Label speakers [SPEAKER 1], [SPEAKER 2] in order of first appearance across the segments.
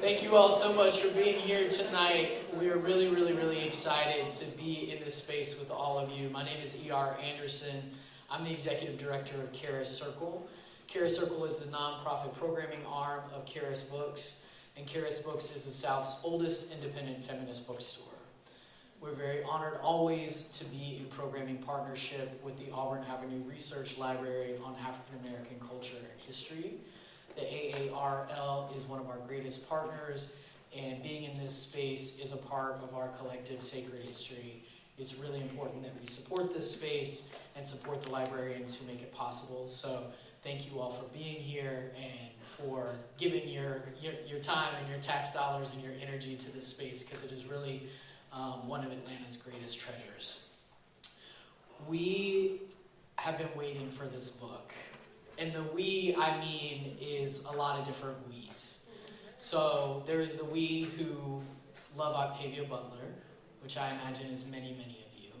[SPEAKER 1] Thank you all so much for being here tonight. We are really, really, really excited to be in this space with all of you. My name is E.R. Anderson. I'm the Executive Director of Charis Circle. Charis Circle is the nonprofit programming arm of Charis Books, and Charis Books is the South's oldest independent feminist bookstore. We're very honored always to be in programming partnership with the Auburn Avenue Research Library on African American culture and history. The AARL is one of our greatest partners, and being in this space is a part of our collective sacred history. It's really important that we support this space and support the librarians who make it possible. So thank you all for being here and for giving your time and your tax dollars and your energy to this space, because it is really one of Atlanta's greatest treasures. We have been waiting for this book. And the we, I mean, is a lot of different we's. So there is the we who love Octavia Butler, which I imagine is many, many of you.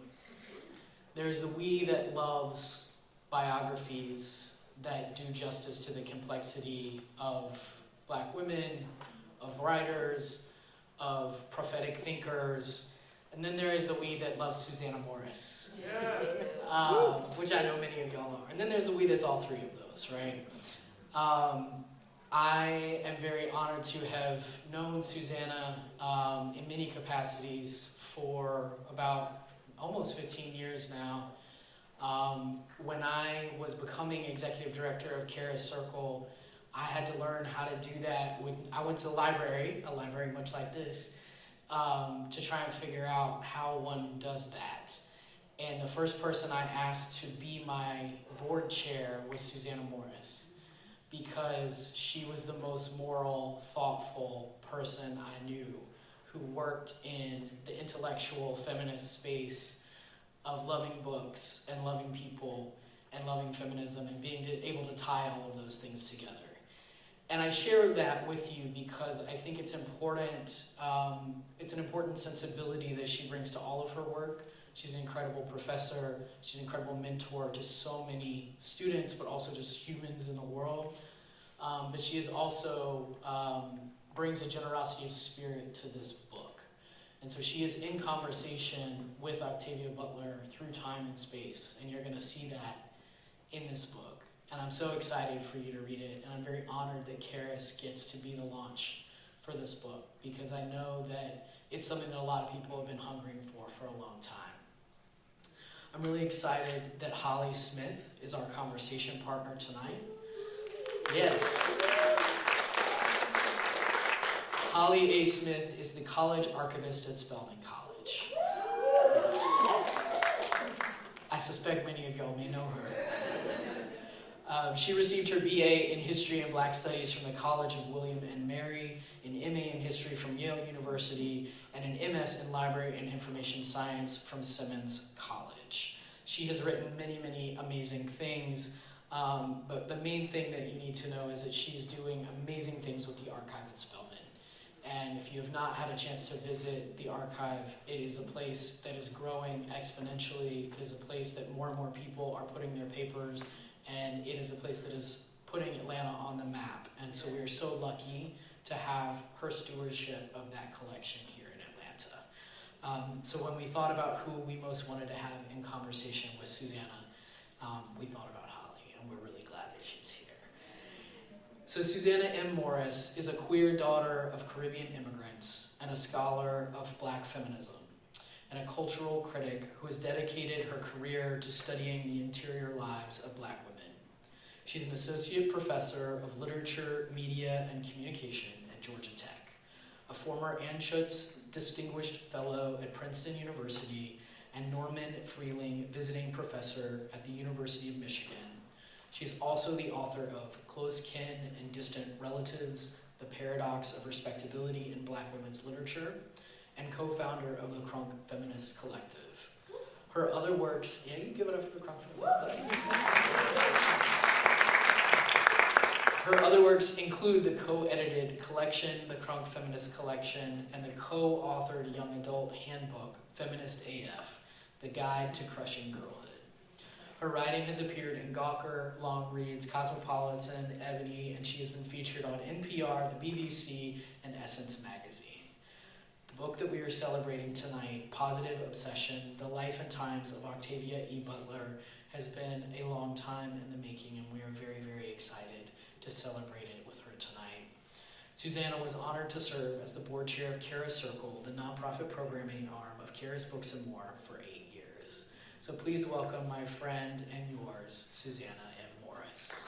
[SPEAKER 1] There's the we that loves biographies that do justice to the complexity of Black women, of writers, of prophetic thinkers. And then there is the we that loves Susana Morris, which I know many of y'all are. And then there's the we that's all three of those, right? I am very honored to have known Susana in many capacities for about almost 15 years now. When I was becoming executive director of Charis Circle, I had to learn how to do that. I went to a library much like this, to try and figure out how one does that. And the first person I asked to be my board chair was Susana Morris, because she was the most moral, thoughtful person I knew who worked in the intellectual feminist space of loving books and loving people and loving feminism and being able to tie all of those things together. And I share that with you because I think it's important. It's an important sensibility that she brings to all of her work. She's an incredible professor. She's an incredible mentor to so many students, but also just humans in the world. But she is also brings a generosity of spirit to this book. And so she is in conversation with Octavia Butler through time and space, and you're going to see that in this book. And I'm so excited for you to read it, and I'm very honored that Charis gets to be the launch for this book, because I know that it's something that a lot of people have been hungering for a long time. I'm really excited that Holly Smith is our conversation partner tonight. Yes. Holly A. Smith is the college archivist at Spelman College. Yes. I suspect many of y'all may know her. She received her BA in History and Black Studies from the College of William and Mary, an MA in History from Yale University, and an MS in Library and Information Science from Simmons College. She has written many, many amazing things, but the main thing that you need to know is that she's doing amazing things with the archive at Spelman. And if you have not had a chance to visit the archive, it is a place that is growing exponentially. It is a place that more and more people are putting their papers, and it is a place that is putting Atlanta on the map. And so we are so lucky to have her stewardship of that collection here in Atlanta. So when we thought about who we most wanted to have in conversation with Susana, we thought about Holly, and we're really glad that she's here. So Susana M. Morris is a queer daughter of Caribbean immigrants and a scholar of Black feminism, and a cultural critic who has dedicated her career to studying the interior lives of Black women. She's an associate professor of literature, media, and communication at Georgia Tech, a former Anschutz Distinguished Fellow at Princeton University, and Norman Freeling Visiting Professor at the University of Michigan. She's also the author of Close Kin and Distant Relatives, The Paradox of Respectability in Black Women's Literature, and co-founder of the Crunk Feminist Collective. Her other works, yeah, you can give it up for the Crunk Feminist Collective. Her other works include the co-edited collection, the Crunk Feminist Collection, and the co-authored young adult handbook, Feminist AF, The Guide to Crushing Girlhood. Her writing has appeared in Gawker, Long Reads, Cosmopolitan, Ebony, and she has been featured on NPR, the BBC, and Essence magazine. The book that we are celebrating tonight, Positive Obsession, The Life and Times of Octavia E. Butler, has been a long time in the making, and we are very, very excited to celebrate it with her tonight. Susana was honored to serve as the board chair of Charis Circle, the nonprofit programming arm of Charis Books and More, for 8 years. So please welcome my friend and yours, Susana M. Morris.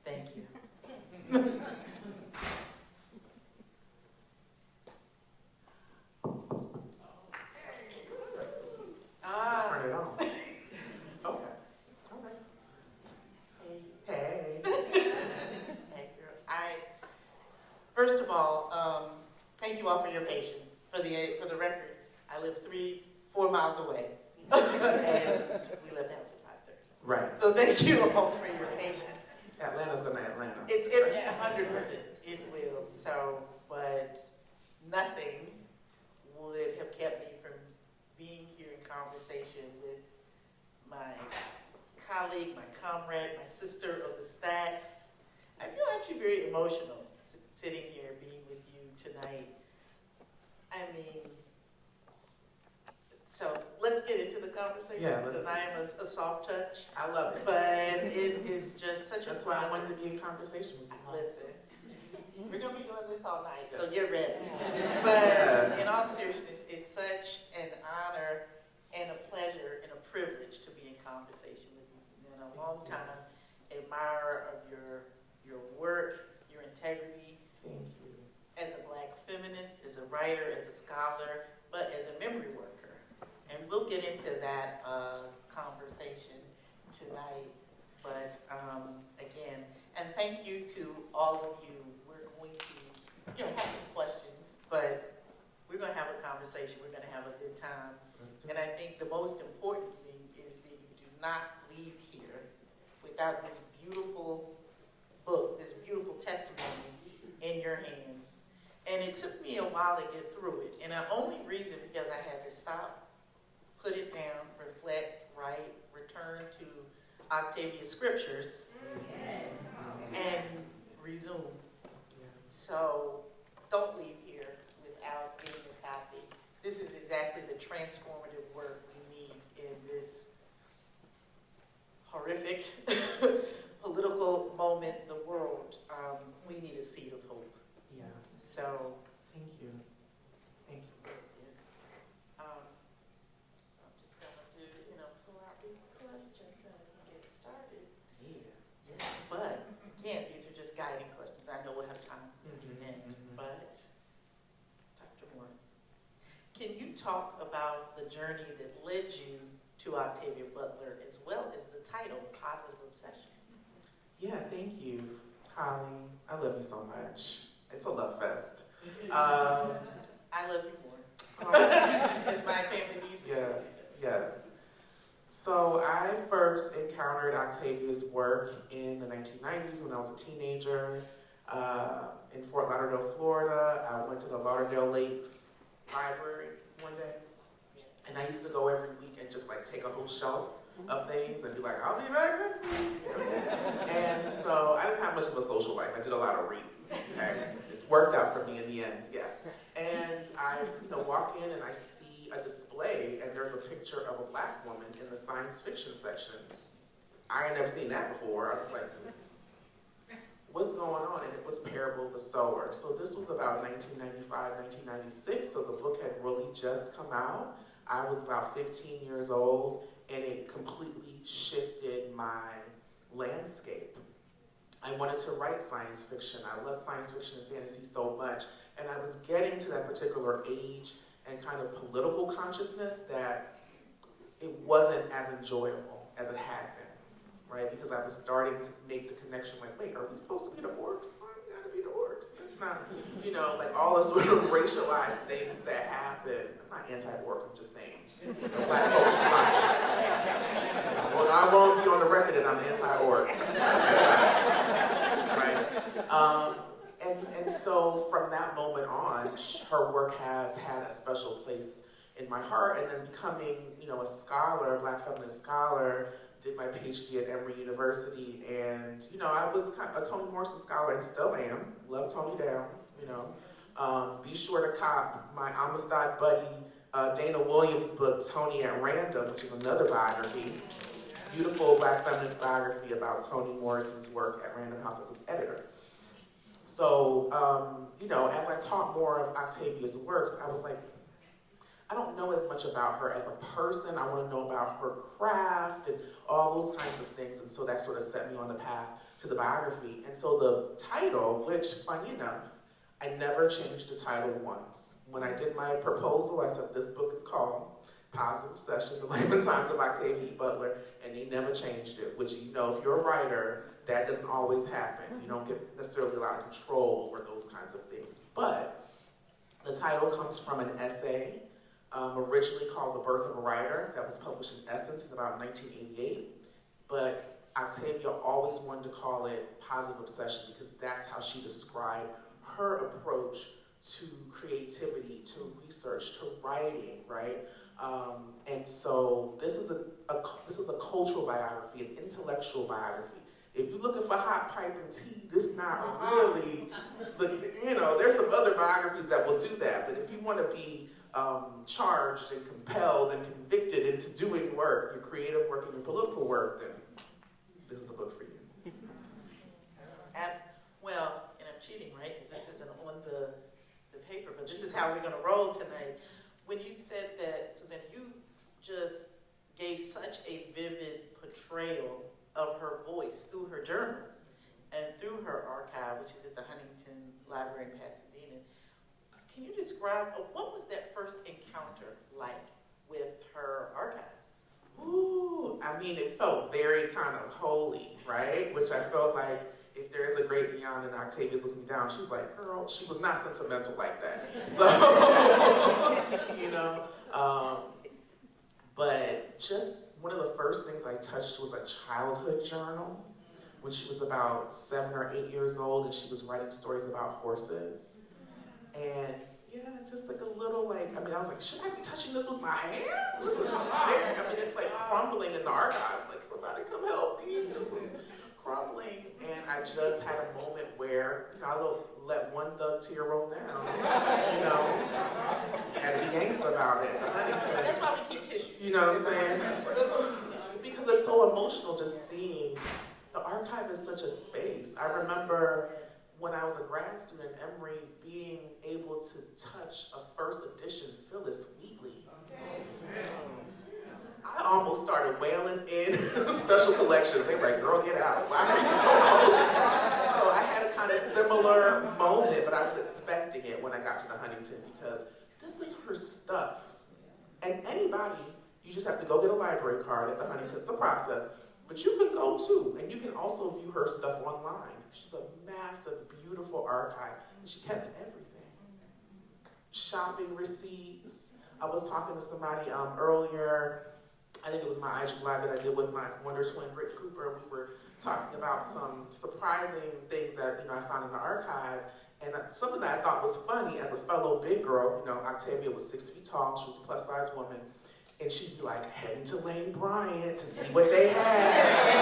[SPEAKER 2] Thank you.
[SPEAKER 3] Turn it on. Okay. All right. Hey.
[SPEAKER 2] Hey, girls. First of all, thank you all for your patience. For the record, I live 4 miles away, and we left the house at 5:30.
[SPEAKER 3] Right.
[SPEAKER 2] So thank you all for your patience.
[SPEAKER 3] Atlanta's gonna Atlanta.
[SPEAKER 2] It's 100%. It will. So, but nothing would have kept me from being here in conversation with my colleague, my comrade, my sister of the Stacks. I feel actually very emotional sitting here being with you tonight. I mean, so let's get into the conversation,
[SPEAKER 3] Yeah,
[SPEAKER 2] because I am a soft touch,
[SPEAKER 3] I love it.
[SPEAKER 2] but it is just such a
[SPEAKER 3] That's why I
[SPEAKER 2] honor.
[SPEAKER 3] wanted to be in conversation with you.
[SPEAKER 2] Listen, we're gonna be doing this all night, so get ready.
[SPEAKER 3] Yes.
[SPEAKER 2] But in all seriousness, it's such an honor and a pleasure and a privilege to be in conversation with you, Susanna. A long time admirer of your work, your integrity,
[SPEAKER 3] Thank you.
[SPEAKER 2] as a Black feminist, as a writer, as a scholar, but as a memory worker. And we'll get into that conversation tonight. But again, and thank you to all of you. We're going to, have some questions, but we're going to have a conversation. We're going to have a good time.
[SPEAKER 3] Let's do
[SPEAKER 2] And
[SPEAKER 3] it.
[SPEAKER 2] I think the most important thing is that you do not leave here without this beautiful book, this beautiful testimony in your hands. And it took me a while to get through it. And the only reason, because I had to stop, put it down, reflect, write, return to Octavia's scriptures, and resume.
[SPEAKER 3] Yeah.
[SPEAKER 2] So don't leave here without getting a copy. This is exactly the transformative work we need in this horrific political moment in the world. We need a seed of hope.
[SPEAKER 3] Yeah.
[SPEAKER 2] So,
[SPEAKER 3] Thank you. Thank you.
[SPEAKER 2] so I'm just gonna pull out these questions and we can get started.
[SPEAKER 3] Yeah.
[SPEAKER 2] Yes, but again, these are just guiding questions. I know we'll have time at the
[SPEAKER 3] Mhm,
[SPEAKER 2] end,
[SPEAKER 3] mhm.
[SPEAKER 2] but Dr. Morris, can you talk about the journey that led you to Octavia Butler, as well as the title, Positive Obsession?
[SPEAKER 3] Yeah, thank you, Holly. I love you so much. It's a love fest.
[SPEAKER 2] I love you more.
[SPEAKER 3] Oh,
[SPEAKER 2] As my family uses to
[SPEAKER 3] yes,
[SPEAKER 2] say.
[SPEAKER 3] yes. So I first encountered Octavia's work in the 1990s when I was a teenager in Fort Lauderdale, Florida. I went to the Lauderdale Lakes Library one day, and I used to go every week and just like take a whole shelf of things and be like, I'll be back next week. And so I didn't have much of a social life. I did a lot of reading. Okay? It worked out for me in the end, yeah. And I walk in and I see a display and there's a picture of a Black woman in the science fiction section. I had never seen that before. I was like, what's going on? And it was Parable the Sower. So this was about 1995, 1996, so the book had really just come out. I was about 15 years old, and it completely shifted my landscape. I wanted to write science fiction. I love science fiction and fantasy so much, and I was getting to that particular age and kind of political consciousness that it wasn't as enjoyable as it had been, right? Because I was starting to make the connection like, wait, are we supposed to be the orcs? Why do we gotta be the orcs? That's not, like all the sort of racialized things that happen. I'm not anti-orc, I'm just saying. Black folk, well, I won't be on the record that I'm anti-orc. Right? And so from that moment on, her work has had a special place in my heart, and then becoming, a scholar, a Black feminist scholar, did my PhD at Emory University, and, I was kind of a Toni Morrison scholar and still am, love Toni down, Be sure to cop my Amistad buddy, Dana Williams' book, Toni at Random, which is another biography, beautiful Black feminist biography about Toni Morrison's work at Random House as an editor. So, as I taught more of Octavia's works, I was like, I don't know as much about her as a person. I want to know about her craft and all those kinds of things. And so that sort of set me on the path to the biography. And so the title, which, funny enough, I never changed the title once. When I did my proposal, I said, this book is called Positive Obsession, The Life and Times of Octavia Butler, and they never changed it, which, if you're a writer, that doesn't always happen. You don't get necessarily a lot of control over those kinds of things. But the title comes from an essay originally called The Birth of a Writer, that was published in Essence in about 1988. But Octavia always wanted to call it Positive Obsession because that's how she described her approach to creativity, to research, to writing, right? And so this is a cultural biography, an intellectual biography. If you're looking for hot pipe and tea, this is not really, there's some other biographies that will do that, but if you want to be charged and compelled and convicted into doing work, your creative work and your political work, then this is a book for you.
[SPEAKER 2] Well, and I'm cheating, right? Because this isn't on the paper, but this is how we're going to roll tonight. When you said that, Susana, you just gave such a vivid portrayal of her voice through her journals and through her archive, which is at the Huntington Library in Pasadena. Can you describe, what was that first encounter like with her archives?
[SPEAKER 3] Ooh, it felt very kind of holy, right? Which I felt like if there is a great beyond and Octavia's looking down, she's like, girl, she was not sentimental like that. So, but just one of the first things I touched was a childhood journal when she was about 7 or 8 years old, and she was writing stories about horses. And just like a little I was like, should I be touching this with my hands? This is very, it's like crumbling in the archive. Like, somebody come help me. This is crumbling. And I just had a moment where, I let one thug tear roll down. Had to be gangster about it.
[SPEAKER 2] That's why we keep tissue.
[SPEAKER 3] You know what I'm saying? Because it's so emotional just seeing. The archive is such a space. I remember when I was a grad student at Emory, being able to touch a first edition Phyllis Wheatley. I almost started wailing in special collections. They were like, girl, get out. Why are you so emotional? So I had a kind of similar moment, but I was expecting it when I got to the Huntington because this is her stuff. And anybody, you just have to go get a library card at the Huntington. It's a process. But you can go too, and you can also view her stuff online. She's a massive, beautiful archive, and she kept everything. Shopping receipts. I was talking to somebody earlier, I think it was my IG Live that I did with my Wonder Twin, Britt Cooper. We were talking about some surprising things that I found in the archive, and something that I thought was funny as a fellow big girl. Octavia was 6 feet tall, she was a plus-size woman. And she'd be like, heading to Lane Bryant to see what they had.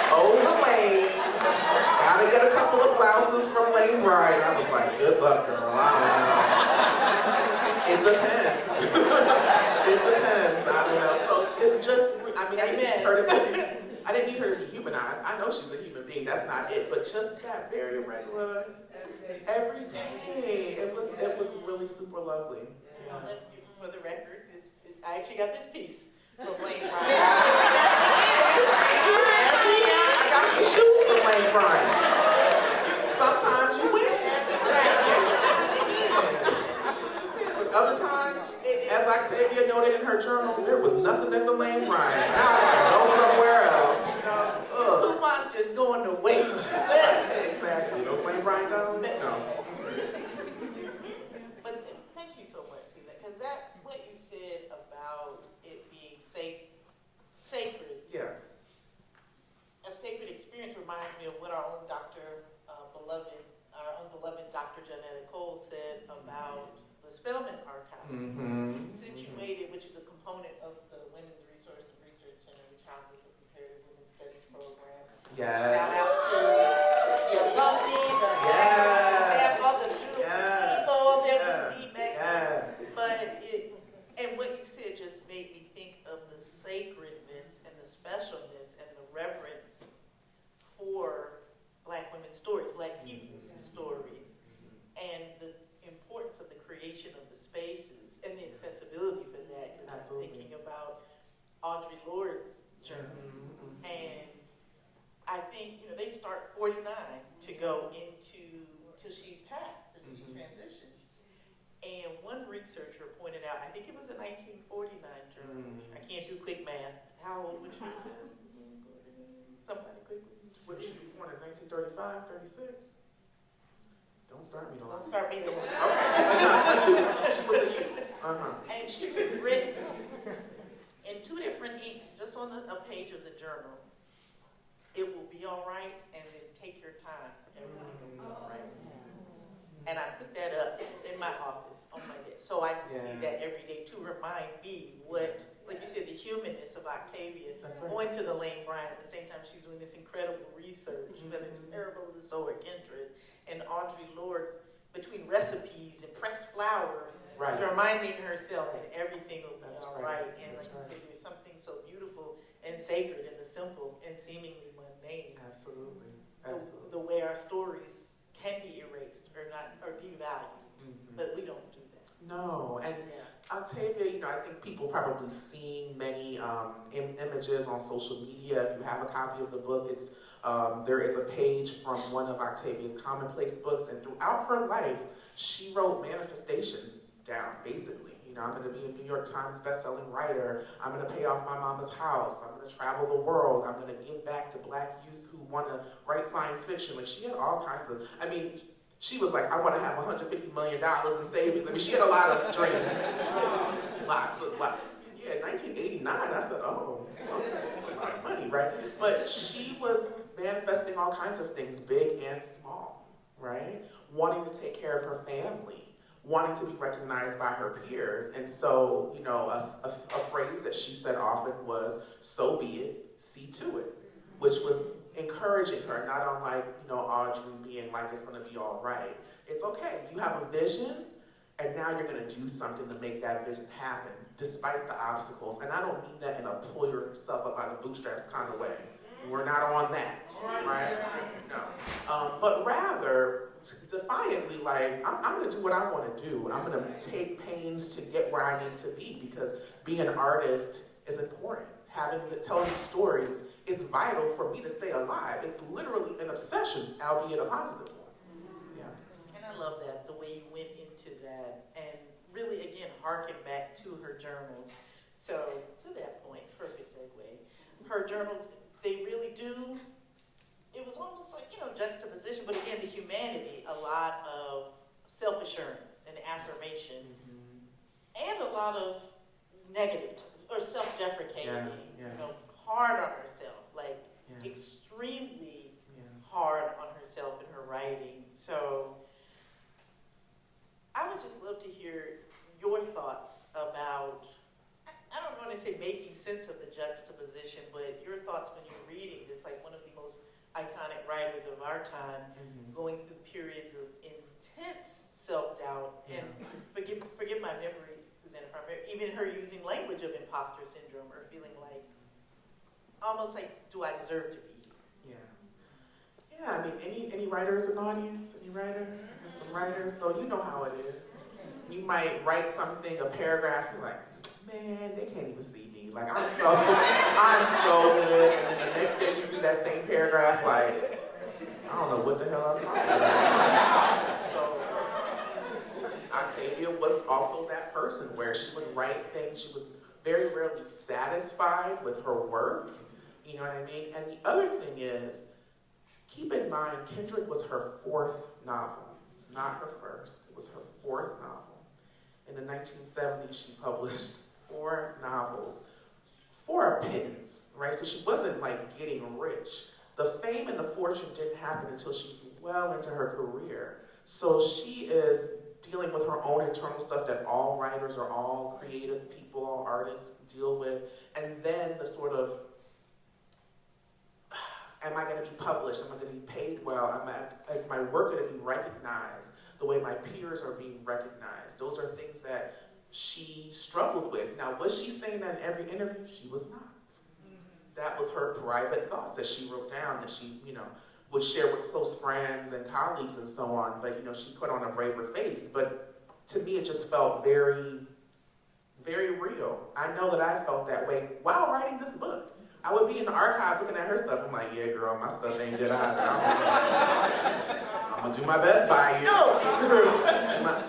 [SPEAKER 3] Oh, the Lane. Gotta get a couple of blouses from Lane Bryant. I was like, good luck, girl. I don't know. It depends. It depends. I don't know. So it just, I didn't need her to be humanized. I know she's a human being. That's not it. But just that very regular, every day. It was really super lovely.
[SPEAKER 2] Yeah. for the record, I actually got this piece from Lane Bryant.
[SPEAKER 3] I got the shoes from Lane Bryant. Sometimes you win. Right. Other times, as Octavia noted in her journal, there was nothing at the Lane Bryant. Now I gotta go somewhere else.
[SPEAKER 2] Coupon's just going to waste.
[SPEAKER 3] Exactly. Those Lane Bryant dollars? No.
[SPEAKER 2] But thank you so much, Stephen, because what you said about it being sacred,
[SPEAKER 3] Yeah.
[SPEAKER 2] a sacred experience reminds me of what our own beloved Dr. Janetta Cole said about the Spelman Archives, situated, which is a component of the Women's Resource and Research Center, which houses a comparative women's studies program.
[SPEAKER 3] Yes.
[SPEAKER 2] Shout out to the alumni, the staff, all the beautiful people that we see back there. But and what you said just made me think of the sacredness and the specialness and the reverence for Black women's stories, Black people's stories, and the importance of the creation of the spaces and the accessibility for that. Because I'm thinking about Audre Lorde's journeys, and I think they start 49 to go into till she passed, till she transitioned. And one researcher pointed out, I think it was a 1949 journal. I can't do quick math. How old was she? Somebody quickly.
[SPEAKER 3] What, she was born in 1935, 36? Don't start me,
[SPEAKER 2] Don't start me there.
[SPEAKER 3] Okay. She was a youth.
[SPEAKER 2] And she was written in 2 different inks, just on a page of the journal. It will be all right, and then take your time. Everything will be all right. And I put that up in my office on my desk, so I can see that every day to remind me what, like you said, the humanness of Octavia, going to the Lane Bryant at the same time she's doing this incredible research, whether it's Parable of the Sower Kindred and Audre Lorde, between recipes and pressed flowers, reminding herself that everything will be all right. And like you said, there's something so beautiful and sacred in the simple and seemingly mundane.
[SPEAKER 3] Absolutely.
[SPEAKER 2] The way our stories can be erased or devalued, but we don't do that.
[SPEAKER 3] No, and Octavia, I think people probably seen many images on social media. If you have a copy of the book, it's there is a page from one of Octavia's commonplace books, and throughout her life, she wrote manifestations down, basically. I'm going to be a New York Times bestselling writer. I'm going to pay off my mama's house. I'm going to travel the world. I'm going to give back to Black youth who want to write science fiction. Like, she had all kinds of, she was like, I want to have $150 million in savings. She had a lot of dreams. Lots. Yeah, 1989, I said, oh, okay, that's a lot of money, right? But she was manifesting all kinds of things, big and small, right? Wanting to take care of her family, wanting to be recognized by her peers. And so, a phrase that she said often was, so be it, see to it, which was encouraging her, not unlike, Audrey being like, it's gonna be all right. It's okay, you have a vision, and now you're gonna do something to make that vision happen, despite the obstacles. And I don't mean that in a pull yourself up by the bootstraps kind of way. We're not on that, right? No. But rather, defiantly, like, I'm gonna do what I wanna do. I'm gonna take pains to get where I need to be, because being an artist is important. Telling stories is vital for me to stay alive. It's literally an obsession, albeit a positive one. Yeah.
[SPEAKER 2] And I love that, the way you went into that, and really, again, harken back to her journals. So, to that point, perfect segue. Her journals, they really do, it was almost like, juxtaposition, but again, the humanity, a lot of self-assurance and affirmation, and a lot of negative, or self-deprecating, hard on herself, like extremely hard on herself in her writing. So I would just love to hear your thoughts about, I don't want to say making sense of the juxtaposition, but your thoughts when you're reading this, like one of the most iconic writers of our time, going through periods of intense self-doubt, and forgive my memory, Susana, even her using language of imposter syndrome, or feeling like, almost like, do I deserve to be here? Yeah.
[SPEAKER 3] Yeah, any writers in the audience? Any writers? There's some writers, so you know how it is. you might write something, a paragraph, you're like, man, they can't even see me. Like, I'm so good. And then the next day you read that same paragraph, like, I don't know what the hell I'm talking about. So, Octavia was also that person where she would write things, she was very rarely satisfied with her work, you know what I mean? And the other thing is, keep in mind, Kindred was her 4th novel. It's not her first, it was her 4th novel. In the 1970s, she published 4 novels for a pittance, right? So she wasn't like getting rich. The fame and the fortune didn't happen until she was well into her career. So she is dealing with her own internal stuff that all writers or all creative people, all artists deal with. And then the sort of, am I gonna be published? Am I gonna be paid well? Is my work gonna be recognized the way my peers are being recognized? Those are things that she struggled with. Now, was she saying that in every interview? She was not. That was her private thoughts that she wrote down, that she, would share with close friends and colleagues and so on, but, she put on a braver face. But to me, it just felt very, very real. I know that I felt that way while writing this book. I would be in the archive looking at her stuff. I'm like, yeah, girl, my stuff ain't good either. I'm gonna do my best by you. No.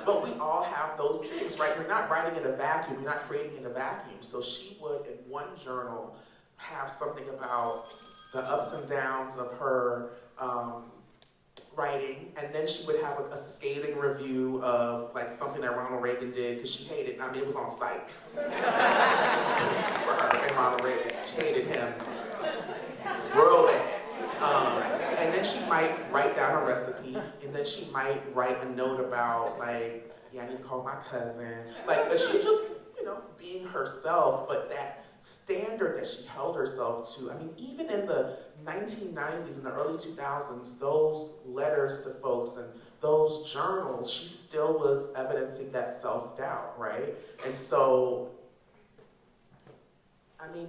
[SPEAKER 3] But we all have those things, right? We're not writing in a vacuum. We're not creating in a vacuum. So she would, in one journal, have something about the ups and downs of her writing, and then she would have a scathing review of like something that Ronald Reagan did, because she hated, it was on site for her and Ronald Reagan. She hated him real bad. And then she might write down a recipe, and then she might write a note about like, yeah, I need to call my cousin. Like, but she just, being herself, but that standard that she held herself to. Even in the 1990s and the early 2000s, those letters to folks and those journals, she still was evidencing that self-doubt, right? And so,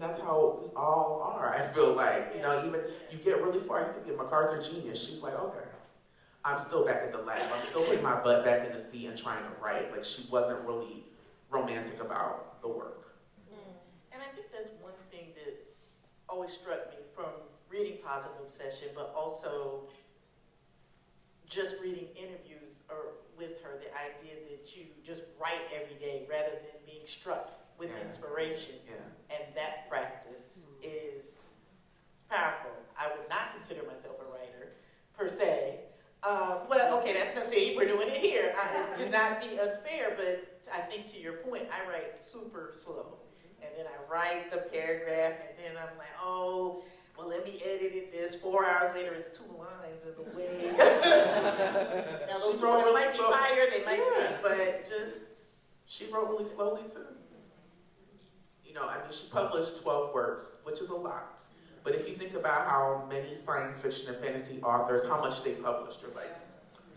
[SPEAKER 3] that's how we all are. I feel like, even you get really far, you could be a MacArthur genius. She's like, okay, I'm still back at the lab. I'm still putting my butt back in the seat and trying to write. Like, she wasn't really romantic about the work.
[SPEAKER 2] And I think that's one thing that always struck me from reading Positive Obsession, but also just reading interviews with her, the idea that you just write every day rather than being struck with inspiration.
[SPEAKER 3] Yeah.
[SPEAKER 2] And that practice is powerful. I would not consider myself a writer, per se. Well, okay, that's gonna say we're doing it here. To not be unfair, but I think to your point, I write super slow. And then I write the paragraph, and then I'm like, oh, well, let me edit it this. 4 hours later, it's 2 lines in the way. Now, those 2 lines might be fire, they might be, but just...
[SPEAKER 3] She wrote really slowly, too. She published 12 works, which is a lot. But if you think about how many science fiction and fantasy authors, how much they published, they're like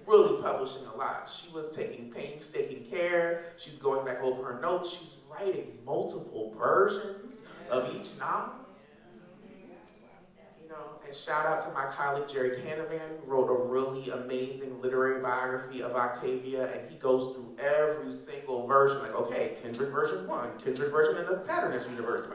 [SPEAKER 3] really publishing a lot. She was taking painstaking care. She's going back over her notes. She's writing multiple versions of each novel. And shout out to my colleague Jerry Canavan, who wrote a really amazing literary biography of Octavia, and he goes through every single version, like, okay, Kindred version 1, Kindred version in the Patternist universe.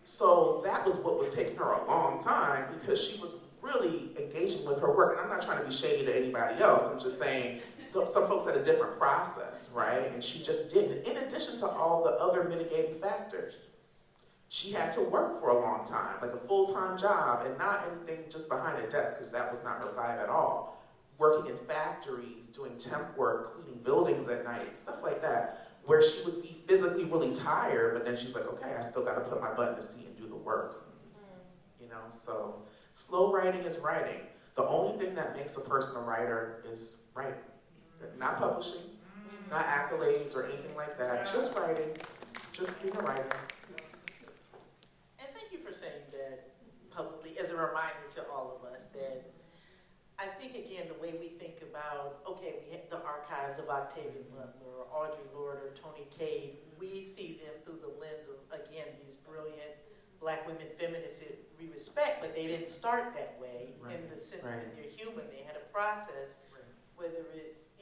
[SPEAKER 3] So that was what was taking her a long time, because she was really engaging with her work. And I'm not trying to be shady to anybody else. I'm just saying some folks had a different process, right? And she just didn't. In addition to all the other mitigating factors, she had to work for a long time, like a full-time job, and not anything just behind a desk, because that was not her vibe at all. Working in factories, doing temp work, cleaning buildings at night, stuff like that, where she would be physically really tired, but then she's like, okay, I still gotta put my butt in the seat and do the work. So slow writing is writing. The only thing that makes a person a writer is writing. Not publishing, not accolades or anything like that, just writing, just being a writer.
[SPEAKER 2] And thank you for saying that publicly as a reminder to all of us that I think, again, the way we think about, okay, we have the archives of Octavia Butler, or Audre Lorde, or Toni Cade, we see them through the lens of, again, these brilliant Black women feminists that we respect, but they didn't start that way in the sense that they're human. They had a process, whether it's,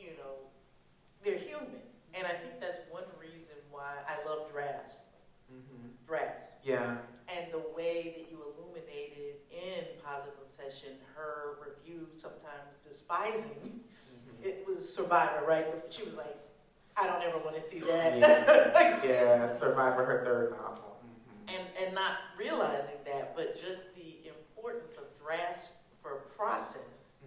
[SPEAKER 2] they're human. And I think that's one reason why I love drafts.
[SPEAKER 3] Mm-hmm.
[SPEAKER 2] Drafts.
[SPEAKER 3] Yeah.
[SPEAKER 2] And the way that you illuminated in Positive Obsession, her review sometimes despising, it was Survivor, right? She was like, I don't ever want to see that.
[SPEAKER 3] Yeah, Survivor, her third novel.
[SPEAKER 2] And not realizing that, but just the importance of drafts for process.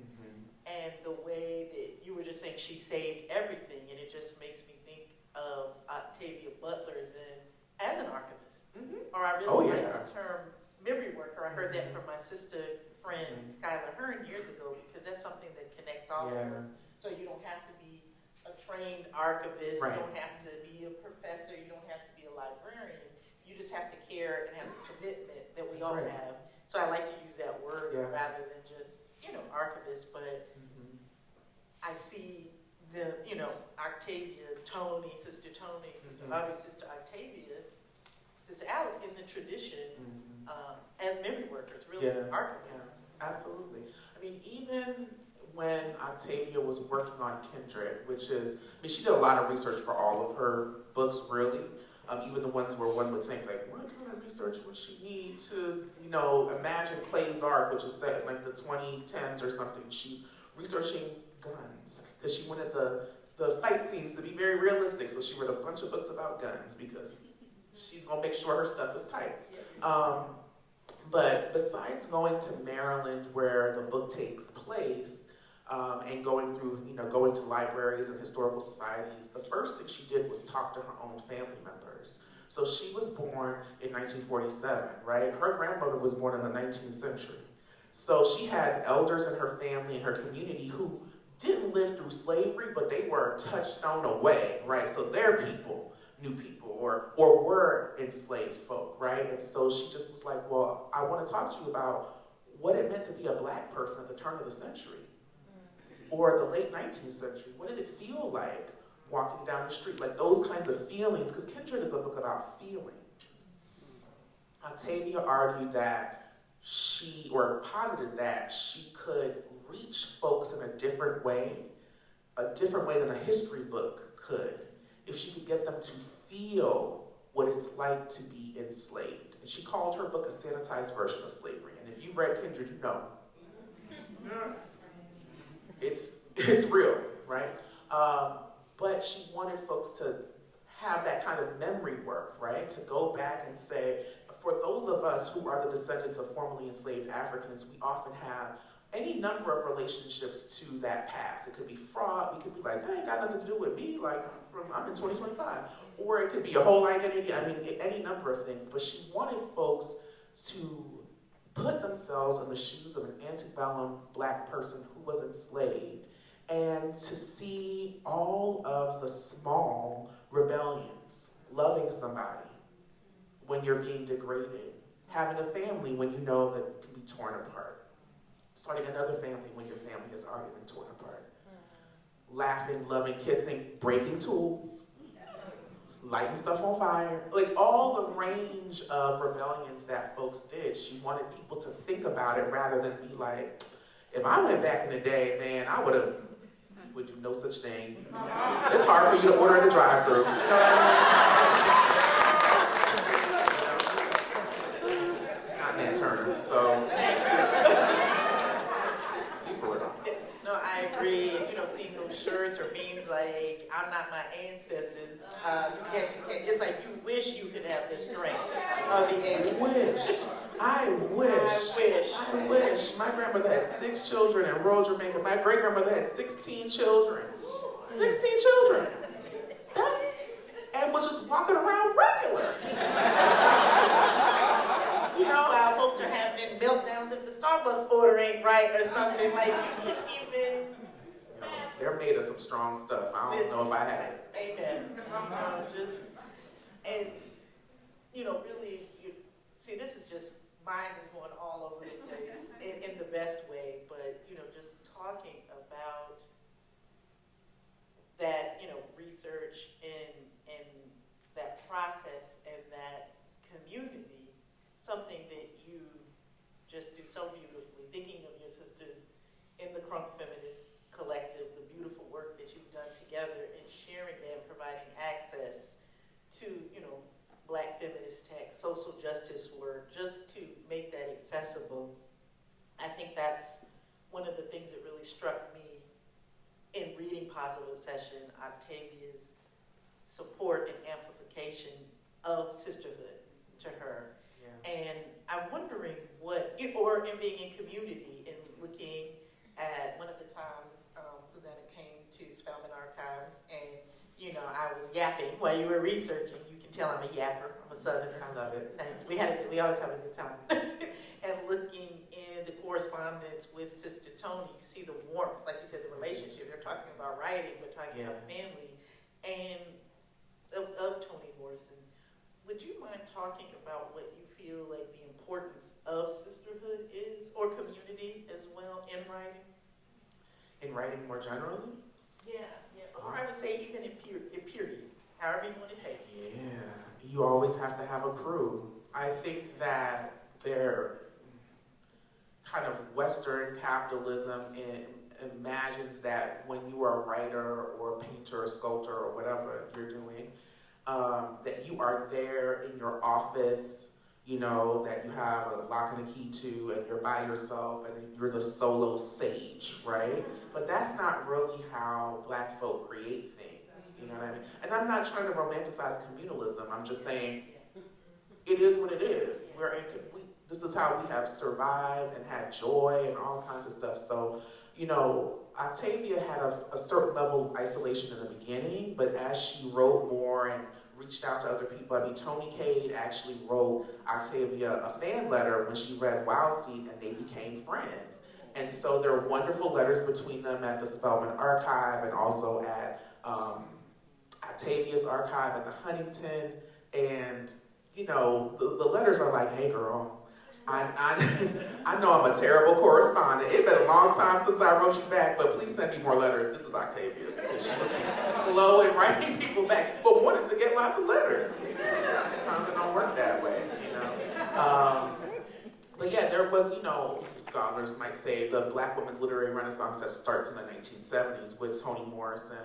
[SPEAKER 2] And the way that you were just saying she saved everything, and it just makes me think of Octavia Butler then as an archivist. Or I really like the term memory worker. I heard that from my sister friend Skylar Hearn years ago, because that's something that connects all of us. So you don't have to be a trained archivist, you don't have to be a professor, you don't have to be a librarian. You just have to care and have the commitment that we all have. So I like to use that word rather than just, archivist, but I see the, Octavia, Tony, Sister Audrey, Sister Octavia, Sister Alice in the tradition as memory workers, really archivists.
[SPEAKER 3] Absolutely. I mean, even when Octavia was working on Kindred, which is, she did a lot of research for all of her books, really. Even the ones where one would think, like, what kind of research would she need to, imagine Clay's Ark, which is set in like the 2010s or something. She's researching guns, because she wanted the fight scenes to be very realistic, so she wrote a bunch of books about guns, because she's gonna make sure her stuff is tight. But besides going to Maryland, where the book takes place, and going through, going to libraries and historical societies, the first thing she did was talk to her own family members. So she was born in 1947, right? Her grandmother was born in the 19th century. So she had elders in her family and her community who didn't live through slavery, but they were a touchstone away, right? So their people knew people or were enslaved folk, right? And so she just was like, well, I want to talk to you about what it meant to be a black person at the turn of the century or the late 19th century. What did it feel like walking down the street? Like those kinds of feelings, because Kindred is a book about feelings. Octavia argued that posited that she could reach folks in a different way than a history book could, if she could get them to feel what it's like to be enslaved. And she called her book a sanitized version of slavery. And if you've read Kindred, you know. It's real, right? But she wanted folks to have that kind of memory work, right? To go back and say, for those of us who are the descendants of formerly enslaved Africans, we often have any number of relationships to that past. It could be fraud. We could be like, that ain't got nothing to do with me. Like, I'm in 2025. Or it could be a whole identity. I mean, any number of things. But she wanted folks to put themselves in the shoes of an antebellum black person who was enslaved and to see all of the small rebellions, loving somebody when you're being degraded, having a family when you know that it can be torn apart, starting another family when your family has already been torn apart, laughing, loving, kissing, breaking tools, lighting stuff on fire, like all the range of rebellions that folks did. She wanted people to think about it rather than be like, if I went back in the day, man, I would do no such thing. It's hard for you to order in the drive-thru. Not Nat Turner, so.
[SPEAKER 2] No, I agree. Seeing those shirts or memes like, I'm not my ancestors, it's like you wish you could have the strength of the ancestors.
[SPEAKER 3] I wish. My grandmother had 6 children in rural Jamaica. My great-grandmother had 16 children. 16 children. And was just walking around regular.
[SPEAKER 2] While folks are having meltdowns if the Starbucks order ain't right or something, like you can even...
[SPEAKER 3] They're made of some strong stuff. I don't know if I have it.
[SPEAKER 2] Amen. Really, see, this is just, mine is going all over the place in the best way, but, just talking about that, research and that process and that community, something that you just do so beautifully, thinking of your sisters in the Crunk Feminist Collective, the beautiful work that you've done together and sharing that and providing social justice work, just to make that accessible. I think that's one of the things that really struck me in reading Positive Obsession, Octavia's support and amplification of sisterhood to her.
[SPEAKER 3] Yeah.
[SPEAKER 2] And I'm wondering what, or in being in community and looking at one of the times Susana came to Spelman Archives, and I was yapping while you were researching. You can tell I'm a yapper. I'm a Southerner.
[SPEAKER 3] I love it.
[SPEAKER 2] We always have a good time. And looking in the correspondence with Sister Tony, you see the warmth, like you said, the relationship. They're talking about writing, we're talking about family, and of Toni Morrison. Would you mind talking about what you feel like the importance of sisterhood is, or community as well, in writing?
[SPEAKER 3] In writing more generally?
[SPEAKER 2] Yeah. Or I would say even in period, however you want to take it.
[SPEAKER 3] Yeah, you always have to have a crew. I think that they're kind of Western capitalism imagines that when you are a writer or a painter or sculptor or whatever you're doing, that you are there in your office, that you have a lock and a key to, and you're by yourself, and you're the solo sage, right? But that's not really how Black folk create things, you know what I mean? And I'm not trying to romanticize communalism, I'm just saying it is what it is. This is how we have survived and had joy and all kinds of stuff. So, Octavia had a certain level of isolation in the beginning, but as she wrote more and reached out to other people, Toni Cade actually wrote Octavia a fan letter when she read Wild Seed, and they became friends. And so there are wonderful letters between them at the Spelman Archive and also at Octavia's archive at the Huntington. And, the letters are like, hey girl, I know I'm a terrible correspondent. It's been a long time since I wrote you back, but please send me more letters. This is Octavia. She was slow in writing people back, but wanted to get lots of letters. Sometimes it don't work that way, But yeah, there was, scholars might say the Black women's literary renaissance that starts in the 1970s with Toni Morrison,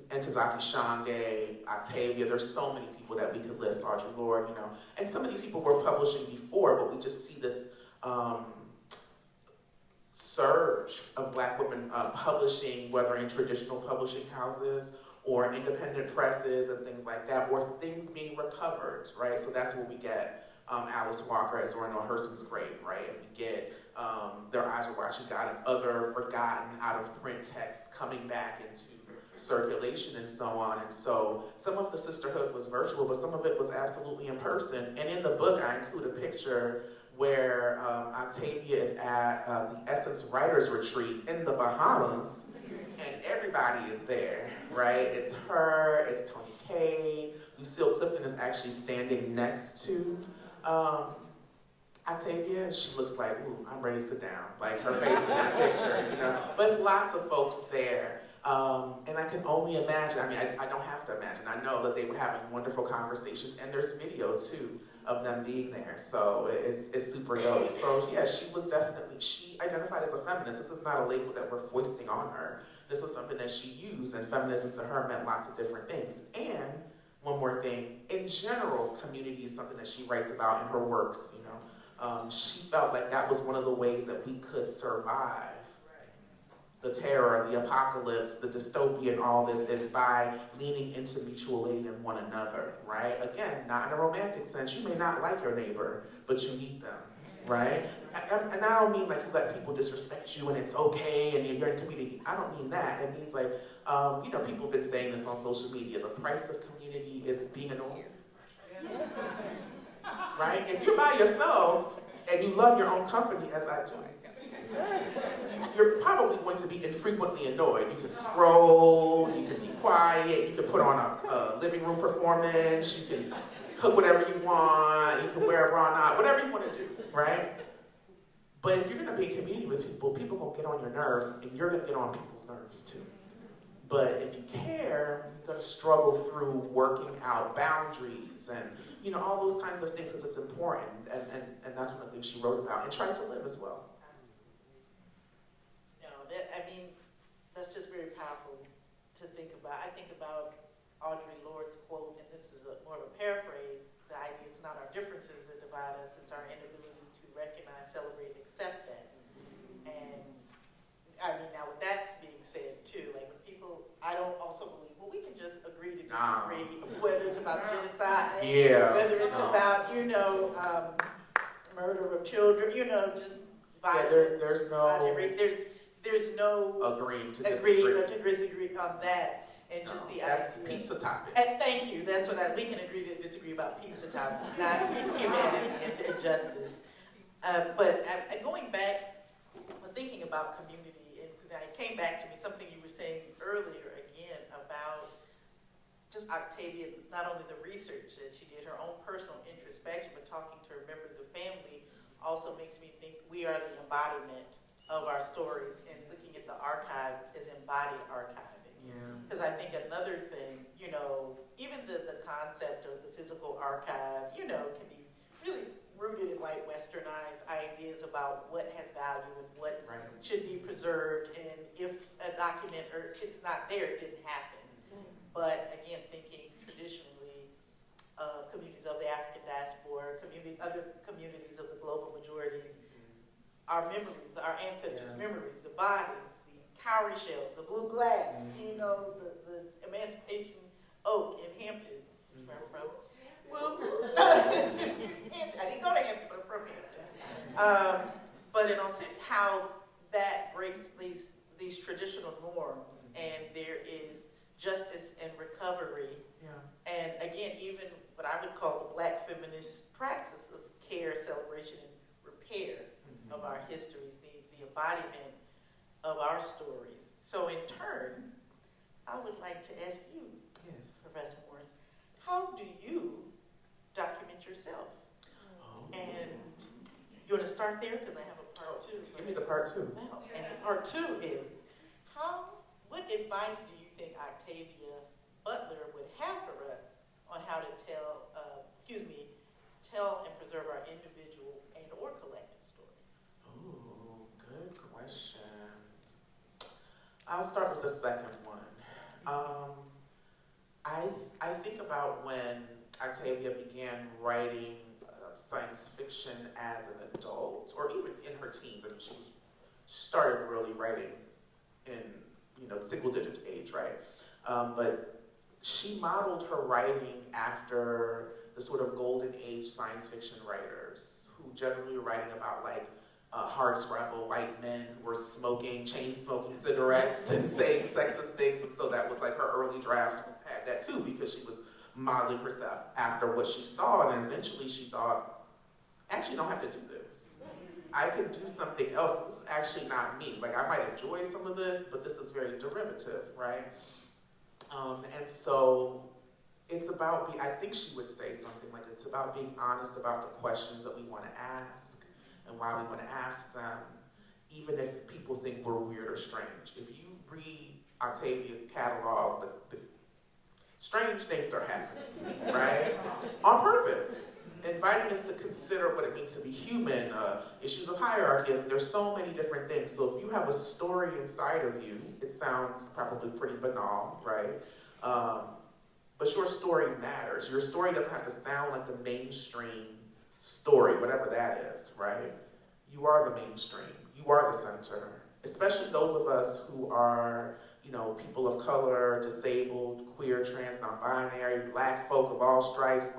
[SPEAKER 3] Ntozake Shange, Octavia. There's so many people that we could list, Audre Lorde, and some of these people were publishing before, but we just see this surge of Black women publishing, whether in traditional publishing houses or independent presses and things like that, or things being recovered, right? So that's where we get Alice Walker as Zora Neale Hurston's Grave, right? And we get Their Eyes Are Watching God and other forgotten out-of-print texts coming back into circulation and so on. And so some of the sisterhood was virtual, but some of it was absolutely in person. And in the book, I include a picture where Octavia is at the Essence Writers Retreat in the Bahamas, and everybody is there, right? It's her, it's Toni Cade. Lucille Clifton is actually standing next to Octavia, and she looks like, ooh, I'm ready to sit down. Like her face in that picture, But it's lots of folks there. And I can only imagine, I don't have to imagine, I know that they were having wonderful conversations, and there's video too of them being there, so it's super dope. So yeah, she identified as a feminist. This is not a label that we're foisting on her. This is something that she used, and feminism to her meant lots of different things. And one more thing, in general, community is something that she writes about in her works, She felt like that was one of the ways that we could survive the terror, the apocalypse, the dystopia, and all this is by leaning into mutual aid in one another, right? Again, not in a romantic sense. You may not like your neighbor, but you need them, right? And I don't mean like you let people disrespect you and it's okay and you're in community. I don't mean that. It means like, people have been saying this on social media. The price of community is being annoyed, right? If you're by yourself and you love your own company, as I do, you're probably going to be infrequently annoyed. You can scroll, you can be quiet, you can put on a living room performance, you can cook whatever you want, you can wear a bra or not, whatever you want to do, right? But if you're going to be in community with people, people are going to get on your nerves, and you're going to get on people's nerves too. But if you care, you're going to struggle through working out boundaries and all those kinds of things because it's important, and that's one of the things she wrote about, and tried to live as well.
[SPEAKER 2] That's just very powerful to think about. I think about Audre Lorde's quote, and this is more of a paraphrase, the idea it's not our differences that divide us, it's our inability to recognize, celebrate, and accept that. And I mean, now with that being said too, like when people, I don't also believe, well, we can just agree to disagree, whether it's about genocide, whether it's about, murder of children, just violence.
[SPEAKER 3] There's
[SPEAKER 2] no
[SPEAKER 3] agreeing to
[SPEAKER 2] disagree on that. And just the
[SPEAKER 3] that's
[SPEAKER 2] idea.
[SPEAKER 3] pizza topic.
[SPEAKER 2] And thank you. That's what we can agree to disagree about pizza toppings, not humanity and justice. But going back, thinking about community, and Susana, it came back to me something you were saying earlier again about just Octavia, not only the research that she did, her own personal introspection, but talking to her members of family also makes me think we are the embodiment of our stories, and looking at the archive as embodied archiving. Because I think another thing, even the concept of the physical archive, can be really rooted in white westernized ideas about what has value and what should be preserved, and if a document or it's not there, it didn't happen. But again, thinking traditionally of communities of the African diaspora, other communities of the global majorities, our memories, our ancestors' memories, the bodies, the cowrie shells, the blue glass, the Emancipation Oak in Hampton, where I'm from. Well, I didn't go to Hampton, but I'm from Hampton. But how that breaks these traditional norms, and there is justice and recovery. And again, even what I would call the Black feminist praxis of care, celebration, and repair of our histories, the embodiment of our stories. So in turn, I would like to ask you, Professor Morris, how do you document yourself? And you want to start there? Because I have a part two.
[SPEAKER 3] Give me the part two.
[SPEAKER 2] Well, and the part two is, what advice do you think Octavia Butler would have for us on how to tell and preserve our individual and or collective stories?
[SPEAKER 3] Ooh, good question. I'll start with the second one. I think about when Octavia began writing science fiction as an adult, or even in her teens. I mean, she started really writing in single-digit age, right? But she modeled her writing after the sort of golden age science fiction writers who generally were writing about hard scrabble white men who were chain smoking cigarettes and saying sexist things, and so that was her early drafts had that too, because she was modeling herself after what she saw, and then eventually she thought, I actually don't have to do this. I can do something else. This is actually not me. I might enjoy some of this, but this is very derivative, right? And so it's about I think she would say something it's about being honest about the questions that we want to ask and why we want to ask them, even if people think we're weird or strange. If you read Octavia's catalog, the strange things are happening, right? On purpose. Inviting us to consider what it means to be human, issues of hierarchy. There's so many different things. So if you have a story inside of you, it sounds probably pretty banal, right? But your story matters. Your story doesn't have to sound like the mainstream story, whatever that is, right? You are the mainstream. You are the center. Especially those of us who are, people of color, disabled, queer, trans, non-binary, Black folk of all stripes,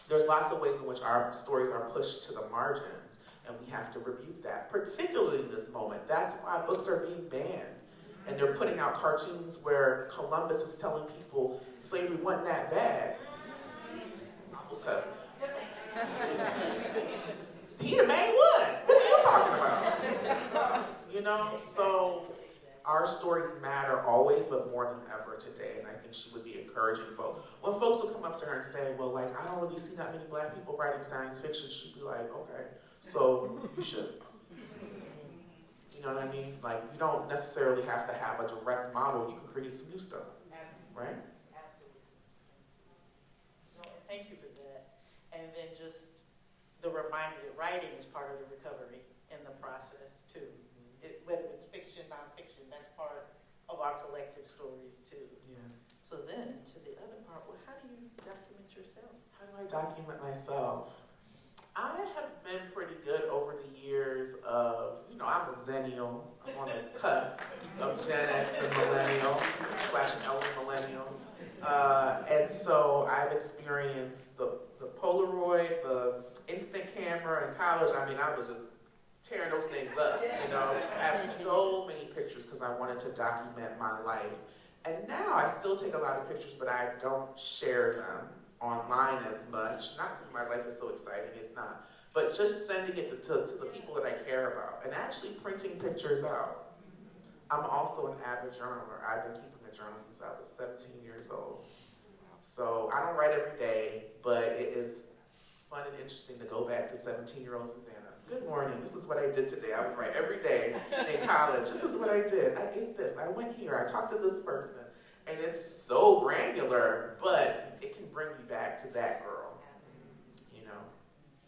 [SPEAKER 3] there's lots of ways in which our stories are pushed to the margins, and we have to rebuke that, particularly in this moment. That's why books are being banned. And they're putting out cartoons where Columbus is telling people slavery wasn't that bad. I almost cussed. He the main one. What are you talking about? So our stories matter always, but more than ever today. And I think she would be encouraging folks. When folks would come up to her and say, well, I don't really see that many Black people writing science fiction, she'd be like, okay, so you should. You know what I mean? You don't necessarily have to have a direct model. You can create some new stuff.
[SPEAKER 2] Absolutely.
[SPEAKER 3] Right?
[SPEAKER 2] Absolutely. No, and thank you for that. And then just the reminder that writing is part of the recovery in the process, too. Whether it's fiction, nonfiction, that's part of our collective stories, too.
[SPEAKER 3] Yeah.
[SPEAKER 2] So So then, to the other part, well, how do you document yourself?
[SPEAKER 3] How do I document myself? I have been pretty good over the years of, I'm a Zennial. I'm on the cusp of Gen X and Millennial, / an elder Millennial. And so I've experienced the Polaroid, the instant camera in college. I mean, I was just tearing those things up, I have so many pictures because I wanted to document my life. And now I still take a lot of pictures, but I don't share them online as much. Not because my life is so exciting, it's not. But just sending it to the people that I care about and actually printing pictures out. I'm also an avid journaler. I've been keeping a journal since I was 17 years old. So I don't write every day, but it is fun and interesting to go back to 17-year-old Susanna. Good morning, this is what I did today. I would write every day in college. This is what I did. I ate this, I went here, I talked to this person. And it's so granular, but it can bring you back to that girl.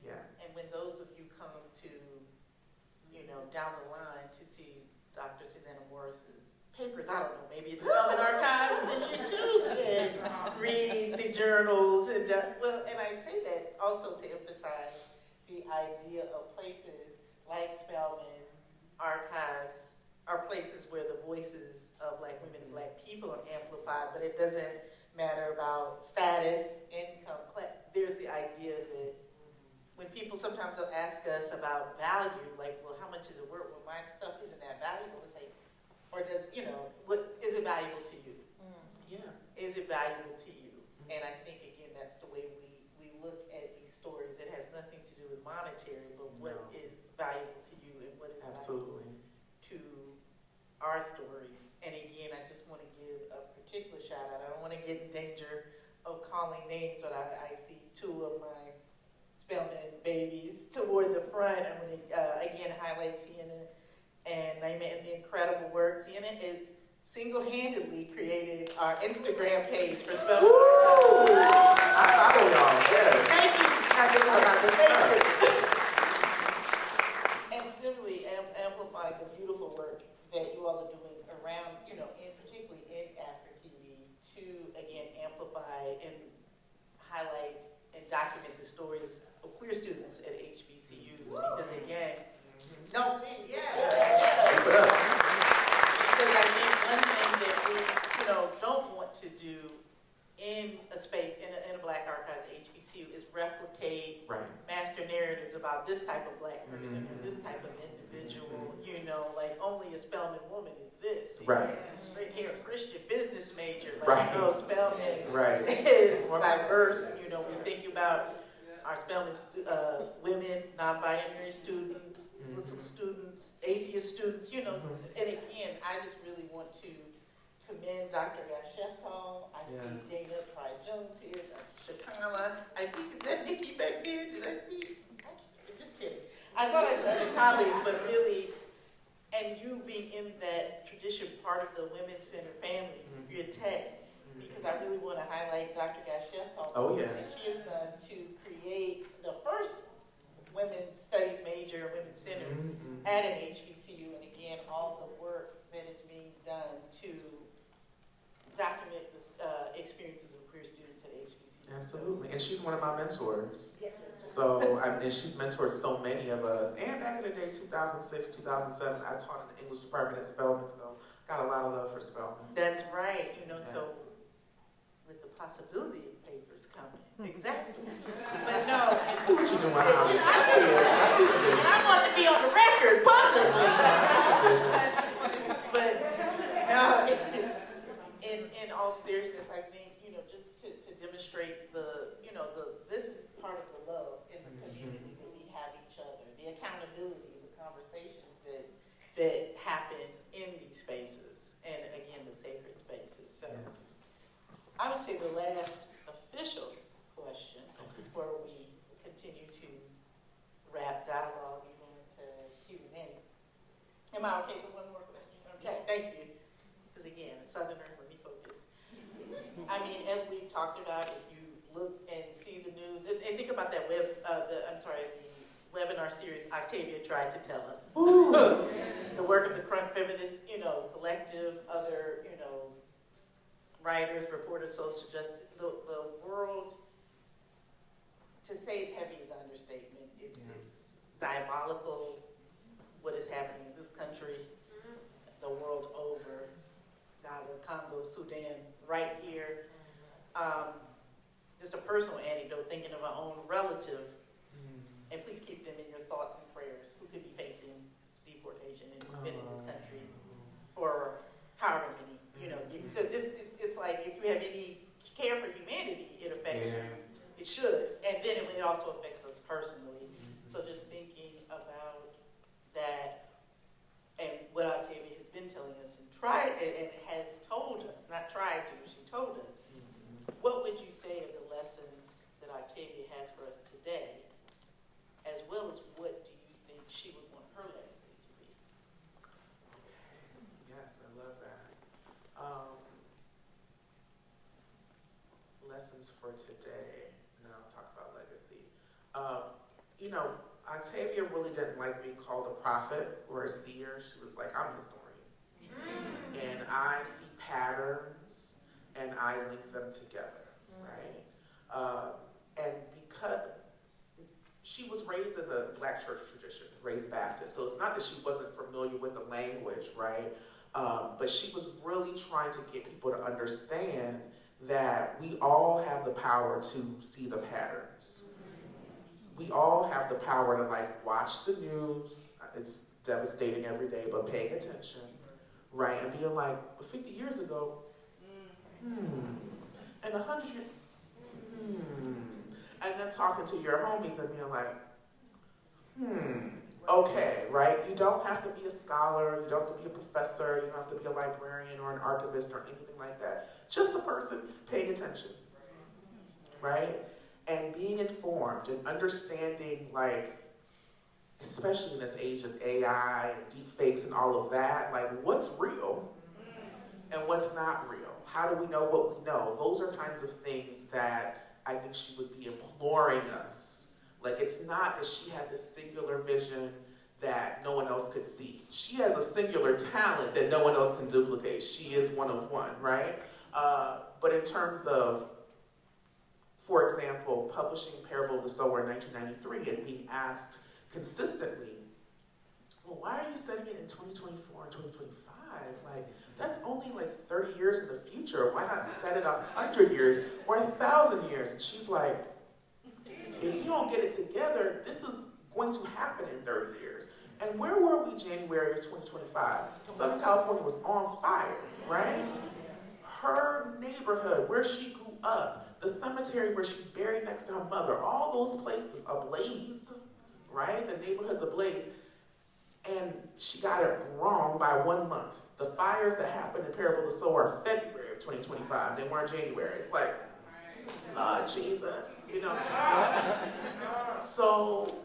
[SPEAKER 3] Yeah.
[SPEAKER 2] And when those of you come to, down the line to see Dr. Susanna Morris's papers, I don't know, maybe it's Spelman Archives, then you too can read the journals. And I say that also to emphasize the idea of places like Spelman Archives are places where the voices of Black women and Black people are amplified, but it doesn't matter about status, income, class. There's the idea that when people sometimes will ask us about value, like, well, how much is it worth? Well, my stuff isn't that valuable. It's like, or does, is it valuable to you?
[SPEAKER 3] Yeah.
[SPEAKER 2] Is it valuable to you? And I think, again, that's the way we look at these stories. It has nothing to do with monetary, but what is valuable to you and what is valuable to our stories. And again, I just want to give a particular shout out. I don't want to get in danger of calling names, but I see two of my Spelman babies toward the front. I'm going to, again, highlight Sienna and Naima and the incredible work. Sienna is single-handedly created our Instagram page for Spelman.
[SPEAKER 3] I follow y'all, yes.
[SPEAKER 2] Thank you. Thank you. And similarly, amplifying the beautiful work that you all are doing around, particularly in Afro-TV, to, again, amplify and highlight and document the stories of queer students at HBCUs. Because, again, because I think one thing that we, don't want to do in a space, in a Black Archives HBCU, is replicate master narratives about this type of Black person or this type of individual, like only a Spelman woman is this. Straight hair Christian business major, Spelman is diverse. We think about our Spelman women, non-binary students, Muslim students, atheist students, And again, I just really want to commend Dr. Gasheftal. I see Dana Pry-Jones here, Dr. Shakala. I think, is that Nikki back there? Did I see? I'm just kidding. I thought I said the colleagues, but really, and you being in that tradition, part of the Women's Center family, you're tech, because I really want to highlight Dr. Gasheftal.
[SPEAKER 3] Oh, yes.
[SPEAKER 2] What she has done to create the first women's studies major, women's center at an HBCU, and again, all the work that is being done to document the experiences of queer students at HBCU.
[SPEAKER 3] Absolutely, and she's one of my mentors.
[SPEAKER 2] Yes.
[SPEAKER 3] So, and she's mentored so many of us. And back in the day, 2006, 2007, I taught in the English department at Spelman, so got a lot of love for Spelman.
[SPEAKER 2] That's right, so with the possibility of papers coming. Exactly. But no,
[SPEAKER 3] I see what you're doing, Holly.
[SPEAKER 2] I see what you're doing. And I want to be on the record publicly. But no, in all seriousness, I think, just to demonstrate this is part of the love in the community that we have each other, the accountability, the conversations that happen in these spaces, and again, the sacred spaces. So I would say the last official question before we continue to wrap dialogue, we go into Q&A. Am I okay with one more question? Okay, thank you. Because again, a Southerner, let me focus. I mean, as we've talked about, if you look and see the news, and think about that the webinar series Octavia tried to tell us. The work of the Crunk Feminist, collective, other, writers, reporters, social justice, the world, to say it's heavy is an understatement. It's diabolical what is happening in this country, the world over, Gaza, Congo, Sudan, right here. Just a personal anecdote, thinking of our own relative, and please keep them in your thoughts and prayers, who could be facing deportation and been in this country for however many, so it's like if you have any care for humanity, it affects you. It should, and then it also affects us personally. So just thinking about that and what Octavia has been telling us and has told us, not tried to, she told us. What would you say are the lessons that Octavia has for us today, as well as what do you think she would want her legacy to be?
[SPEAKER 3] Yes, I love that. Lessons for today. Now I'll talk about legacy. Octavia really didn't like being called a prophet or a seer. She was like, I'm a historian. And I see patterns and I link them together, right? And because she was raised in the Black church tradition, raised Baptist, so it's not that she wasn't familiar with the language, right? But she was really trying to get people to understand that we all have the power to see the patterns. We all have the power to watch the news. It's devastating every day, but paying attention, right? And being like, 50 years ago, and 100 years, and then talking to your homies and being like, okay, right? You don't have to be a scholar, you don't have to be a professor, you don't have to be a librarian or an archivist or anything like that. Just a person paying attention, right? And being informed and understanding, especially in this age of AI and deep fakes and all of that, what's real and what's not real? How do we know what we know? Those are kinds of things that I think she would be imploring us. It's not that she had this singular vision that no one else could see. She has a singular talent that no one else can duplicate. She is one of one, right? But in terms of, for example, publishing Parable of the Sower in 1993 and being asked consistently, well, why are you setting it in 2024 and 2025? That's only 30 years in the future. Why not set it 100 years or 1,000 years? And she's like, if you don't get it together, this is going to happen in 30 years. And where were we January of 2025? Southern California was on fire, right? Her neighborhood, where she grew up, the cemetery where she's buried next to her mother, all those places ablaze, right? The neighborhood's ablaze. And she got it wrong by 1 month. The fires that happened in Parable of the Sower are February of 2025. They weren't January. It's like, Lord Jesus, So,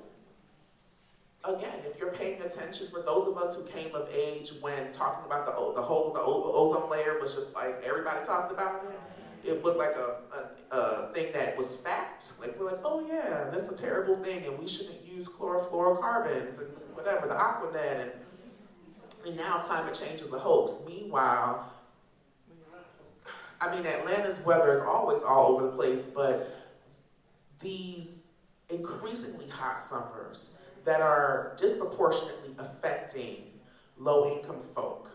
[SPEAKER 3] again, if you're paying attention, for those of us who came of age when talking about the ozone layer was just everybody talked about it. It was a thing that was fact. We're like, oh yeah, that's a terrible thing, and we shouldn't use chlorofluorocarbons and whatever, the Aquanet, and now climate change is a hoax. Meanwhile, Atlanta's weather is always all over the place, but these increasingly hot summers that are disproportionately affecting low-income folk,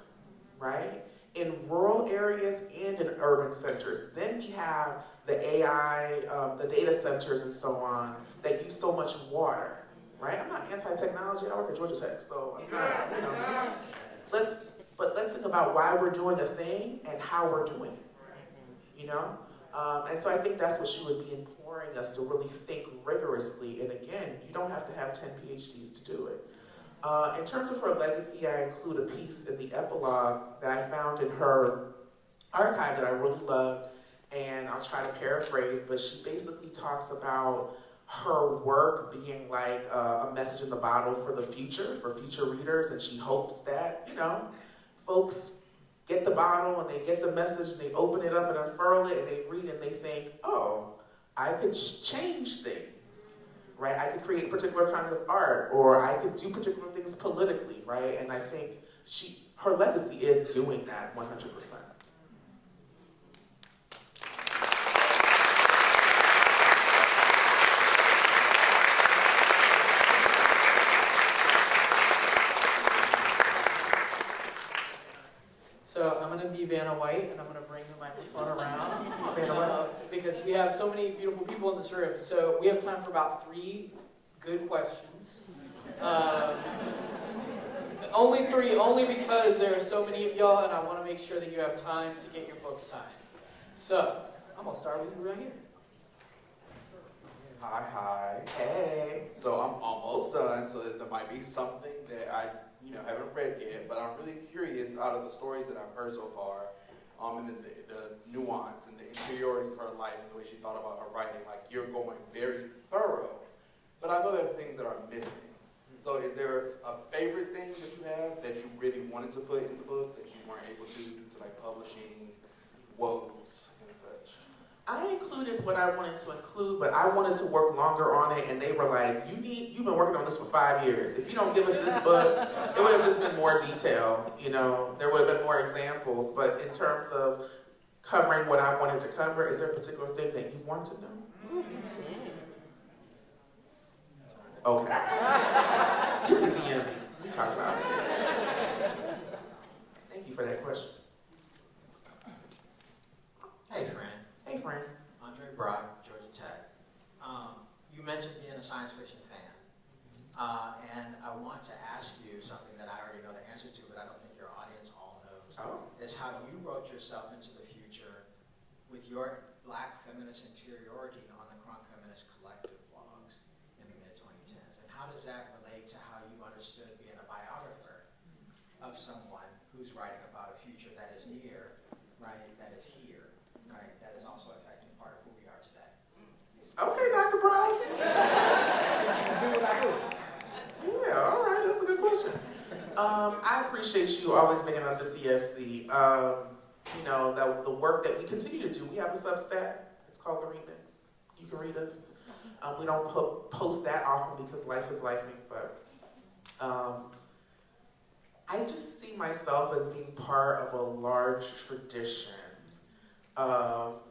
[SPEAKER 3] right? In rural areas and in urban centers. Then we have the AI, the data centers and so on that use so much water, right? I'm not anti-technology, I work at Georgia Tech, so I'm not, let's think about why we're doing a thing and how we're doing it. And so I think that's what she would be imploring us to really think rigorously. And again, you don't have to have 10 PhDs to do it. In terms of her legacy, I include a piece in the epilogue that I found in her archive that I really love, and I'll try to paraphrase, but she basically talks about her work being a message in the bottle for the future, for future readers, and she hopes that, folks get the bottle and they get the message and they open it up and unfurl it and they read and they think, oh, I could change things, right? I could create particular kinds of art, or I could do particular things politically, right? And I think her legacy is doing that 100%.
[SPEAKER 1] Vanna White, and I'm going to bring the microphone around
[SPEAKER 3] Vanna White.
[SPEAKER 1] because we have so many beautiful people in this room. So we have time for about 3 good questions. Only 3, only because there are so many of y'all, and I want to make sure that you have time to get your book signed. So I'm going to start with you right here.
[SPEAKER 4] Hi.
[SPEAKER 3] Hey.
[SPEAKER 4] So I'm almost done, so there might be something that I haven't read yet, but I'm really curious out of the stories that I've heard so far, and the nuance and the interiority of her life and the way she thought about her writing. Like, you're going very thorough, but I know there are things that are missing. So is there a favorite thing that you have that you really wanted to put in the book that you weren't able to due to like publishing woes and such?
[SPEAKER 3] I included what I wanted to include, but I wanted to work longer on it, and they were like, you've been working on this for 5 years. If you don't give us this book, it would have just been more detail, there would have been more examples, but in terms of covering what I wanted to cover, is there a particular thing that you want to know? Okay. You can DM me. We talk about it. Thank you for that question.
[SPEAKER 5] Hey, friend.
[SPEAKER 3] Hey, friend.
[SPEAKER 5] Andre Brock, Georgia Tech. You mentioned being a science fiction fan. And I want to ask you something that I already know the answer to, but I don't think your audience all knows.
[SPEAKER 3] Oh.
[SPEAKER 5] Is how you wrote yourself into the future with your Black feminist interiority on the Crunk Feminist Collective blogs in the mid-2010s. And how does that relate to how you understood being a biographer of someone who's writing about a future that is near, right, that is here, right, that is also affecting part of who we are today?
[SPEAKER 3] Okay, Dr. Brown. Yeah, all right, that's a good question. I appreciate you always bringing up the CFC. The work that we continue to do. We have a Substack. It's called The Remix. You can read us. We don't post that often because life is lifing, but I just see myself as being part of a large tradition of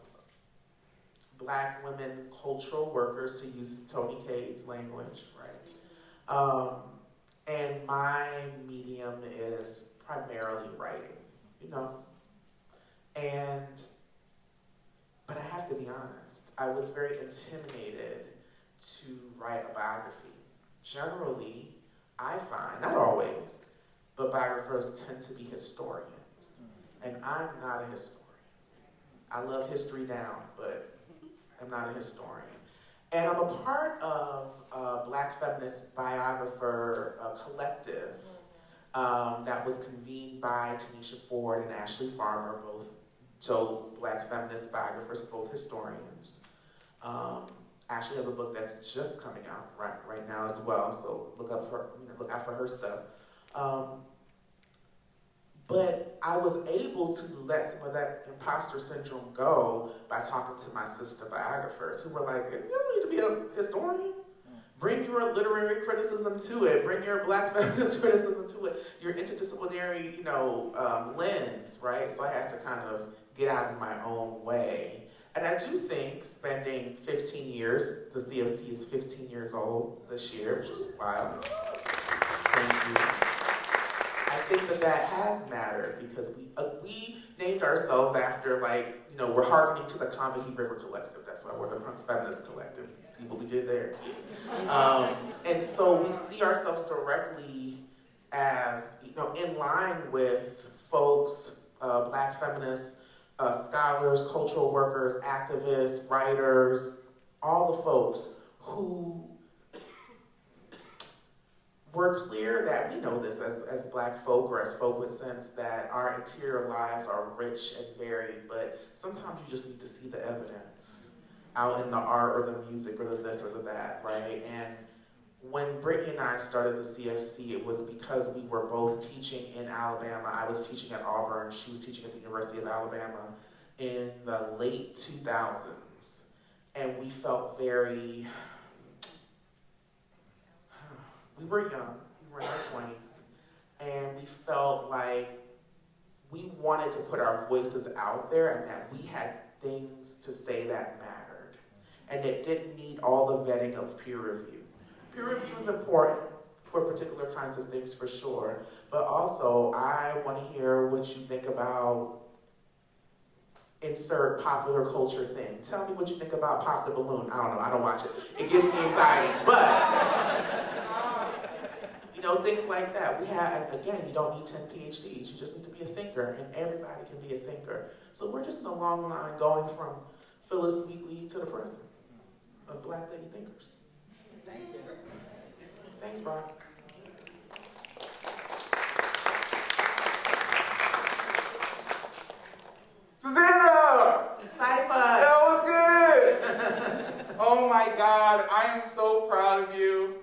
[SPEAKER 3] Black women cultural workers, to use Tony Cade's language, right? And my medium is primarily writing, but I have to be honest, I was very intimidated to write a biography. Generally, I find, not always, but biographers tend to be historians, and I'm not a historian. I love history down, but I'm not a historian. And I'm a part of a Black feminist biographer collective that was convened by Tanisha Ford and Ashley Farmer, both Black feminist biographers, both historians. Ashley has a book that's just coming out right now as well, so look out for her stuff. But I was able to let some of that imposter syndrome go by talking to my sister biographers who were like, you don't need to be a historian. Bring your literary criticism to it. Bring your Black feminist criticism to it. Your interdisciplinary, lens, right? So I had to kind of get out of my own way. And I do think spending 15 years, the CFC is 15 years old this year, which is wild. Thank you. I think that has mattered because we named ourselves after, we're hearkening to the Comedy River Collective. That's why we're the Feminist Collective. See what we did there? And so we see ourselves directly as, in line with folks, Black feminists, scholars, cultural workers, activists, writers, all the folks who we're clear that we know this as Black folk or as folk with sense that our interior lives are rich and varied, but sometimes you just need to see the evidence out in the art or the music or the this or the that, right? And when Brittany and I started the CFC, it was because we were both teaching in Alabama. I was teaching at Auburn, she was teaching at the University of Alabama in the late 2000s. And we felt we were young, we were in our 20s, and we felt like we wanted to put our voices out there and that we had things to say that mattered. And it didn't need all the vetting of peer review. Peer review is important for particular kinds of things for sure, but also I want to hear what you think about insert popular culture thing. Tell me what you think about Pop the Balloon. I don't know, I don't watch it. It gives me anxiety, but, you know, things like that. We have, again, you don't need 10 PhDs, you just need to be a thinker, and everybody can be a thinker. So we're just in a long line going from Phyllis Wheatley to the present of Black lady thinkers.
[SPEAKER 5] Thank you.
[SPEAKER 3] Thanks, Bob.
[SPEAKER 4] Susanna!
[SPEAKER 2] Cypher.
[SPEAKER 4] That was good! Oh my God, I am so proud of you.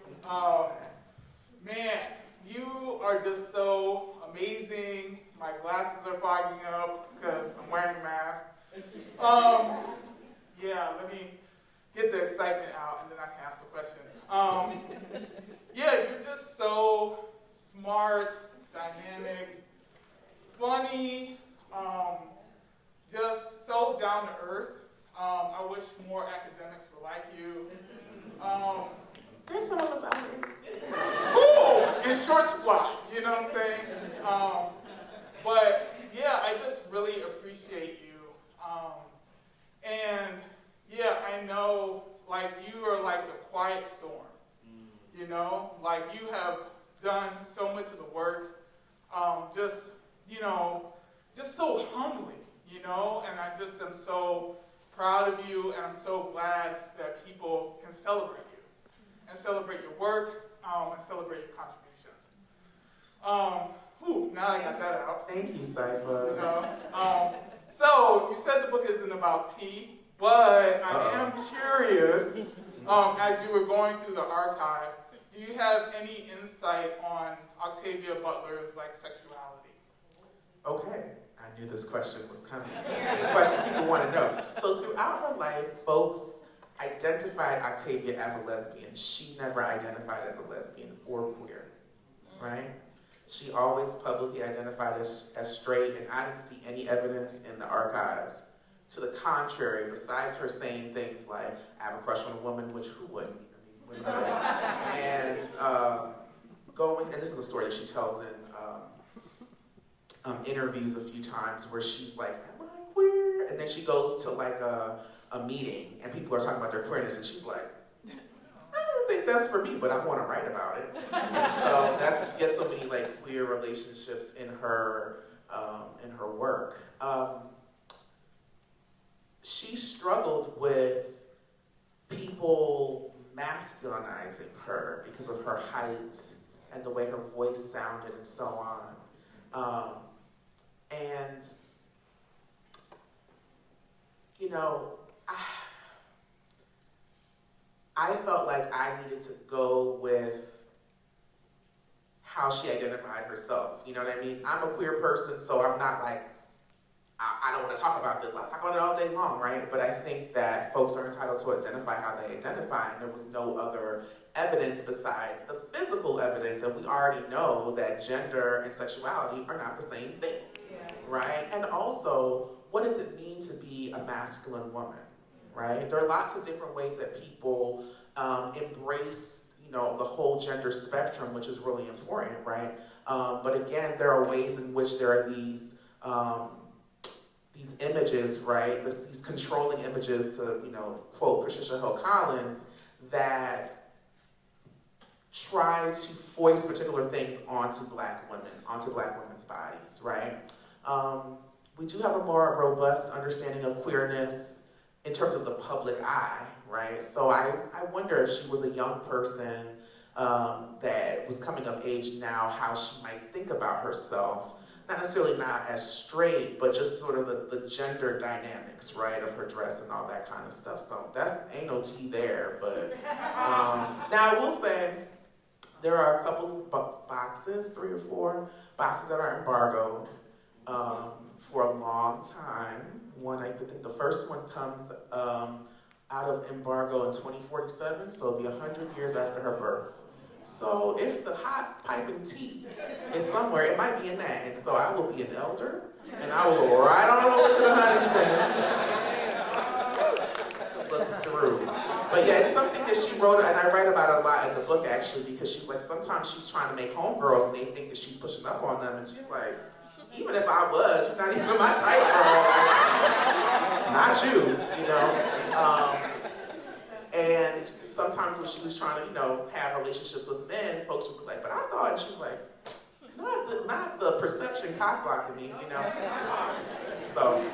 [SPEAKER 4] Man, you are just so amazing. My glasses are fogging up because I'm wearing a mask. Yeah, let me get the excitement out and then I can ask the question. Yeah, you're just so smart, dynamic, funny, just so down to earth. I wish more academics were like you.
[SPEAKER 3] There's some of us out here.
[SPEAKER 4] Cool! In short supply, you know what I'm saying? But yeah, I just really appreciate you. And yeah, I know, like, you are like the quiet storm. You know, like you have done so much of the work, just, you know, just so humbly, you know, and I just am so proud of you, and I'm so glad that people can celebrate you and celebrate your work and celebrate your contributions. Now I got that out.
[SPEAKER 3] Thank you, Cypher.
[SPEAKER 4] You know? So you said the book isn't about tea, but I am curious, as you were going through the archive, do you have any insight on Octavia Butler's sexuality?
[SPEAKER 3] Okay, I knew this question was coming. It's the question people want to know. So throughout her life, folks identified Octavia as a lesbian. She never identified as a lesbian or queer, right? She always publicly identified as straight, and I didn't see any evidence in the archives to the contrary, besides her saying things like, I have a crush on a woman, which who wouldn't? I mean, and and this is a story that she tells in interviews a few times where she's like, am I queer? And then she goes to like a meeting and people are talking about their queerness and she's like, I don't think that's for me, but I want to write about it. And so that's gets so many like queer relationships in her work. She struggled with people masculinizing her because of her height and the way her voice sounded and so on. And, you know, I felt like I needed to go with how she identified herself. You know what I mean? I'm a queer person, so I'm not like, I don't want to talk about this. I'll talk about it all day long, right? But I think that folks are entitled to identify how they identify, and there was no other evidence besides the physical evidence, and we already know that gender and sexuality are not the same thing, right? And also, what does it mean to be a masculine woman, right? There are lots of different ways that people embrace, you know, the whole gender spectrum, which is really important, right? But again, there are ways in which there are these images, right? These controlling images to, you know, quote Patricia Hill Collins, that try to foist particular things onto black women, onto black women's bodies, right? We do have a more robust understanding of queerness in terms of the public eye, right? So I wonder if she was a young person that was coming of age now, how she might think about herself. Not necessarily not as straight, but just sort of the gender dynamics, right, of her dress and all that kind of stuff. So ain't no tea there, but now I will say there are a couple boxes, 3 or 4 boxes that are embargoed for a long time. One, I think the first one comes out of embargo in 2047, so it'll be 100 years after her birth. So if the hot piping tea is somewhere, it might be in that. And so I will be an elder, and I will go right on over to the Huntington to look through. But yeah, it's something that she wrote, and I write about it a lot in the book actually, because she's like, sometimes she's trying to make homegirls, and they think that she's pushing up on them, and she's like, even if I was, you're not even my type, girl. Not you, you know. And sometimes when she was trying to, you know, have relationships with men, folks would be like, but I thought, and she was like, not the perception cock blocking me, you know. So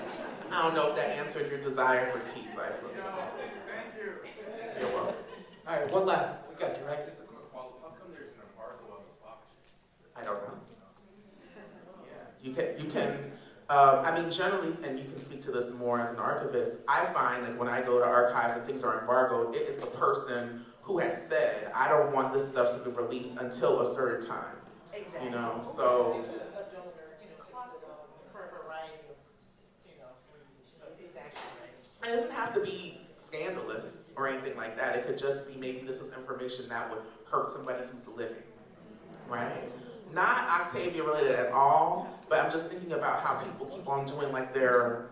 [SPEAKER 3] I don't know if that answered your desire for tea, Cypher. You're welcome.
[SPEAKER 1] All right, one last. We got you, right?
[SPEAKER 6] How come there's an embargo on the Fox?
[SPEAKER 3] I don't know. Yeah, you can. I mean, generally, and you can speak to this more as an archivist. I find that when I go to archives and things are embargoed, it is the person who has said, "I don't want this stuff to be released until a certain time."
[SPEAKER 2] Exactly.
[SPEAKER 3] You know, so.
[SPEAKER 2] For a variety of, reasons. So exactly right.
[SPEAKER 3] It doesn't have to be scandalous or anything like that. It could just be maybe this is information that would hurt somebody who's living, right? Not Octavia related at all, but I'm just thinking about how people keep on doing like their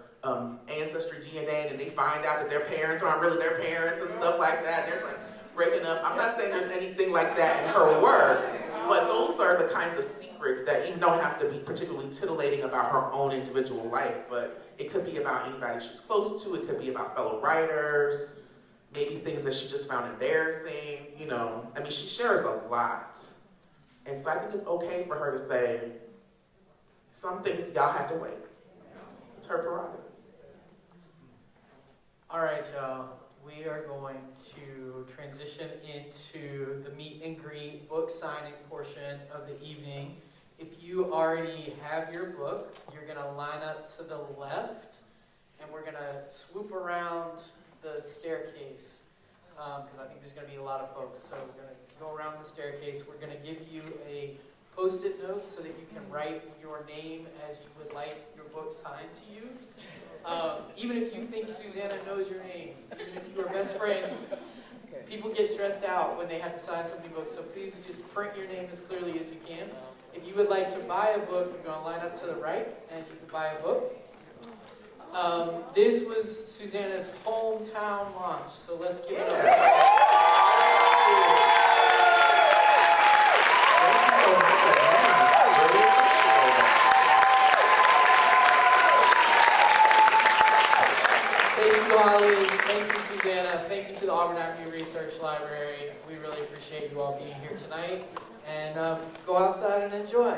[SPEAKER 3] ancestry DNA and they find out that their parents aren't really their parents and stuff like that. They're like breaking up. I'm not saying there's anything like that in her work, but those are the kinds of secrets that even don't have to be particularly titillating about her own individual life, but it could be about anybody she's close to. It could be about fellow writers, maybe things that she just found embarrassing, you know. I mean, she shares a lot. And so I think it's okay for her to say, some things y'all have to wait. It's her prerogative.
[SPEAKER 1] All right, y'all. We are going to transition into the meet and greet book signing portion of the evening. If you already have your book, you're going to line up to the left, and we're going to swoop around the staircase, because I think there's going to be a lot of folks. So we're going to go around the staircase. We're going to give you a Post-it note so that you can write your name as you would like your book signed to you. Even if you think Susana knows your name, even if you are best friends, people get stressed out when they have to sign so many books. So please just print your name as clearly as you can. If you would like to buy a book, you're going to line up to the right, and you can buy a book. This was Susana's hometown launch, so let's give it up. Thank you, Holly. Thank you, Susana. Thank you to the Auburn Avenue Research Library. We really appreciate you all being here tonight. And go outside and enjoy.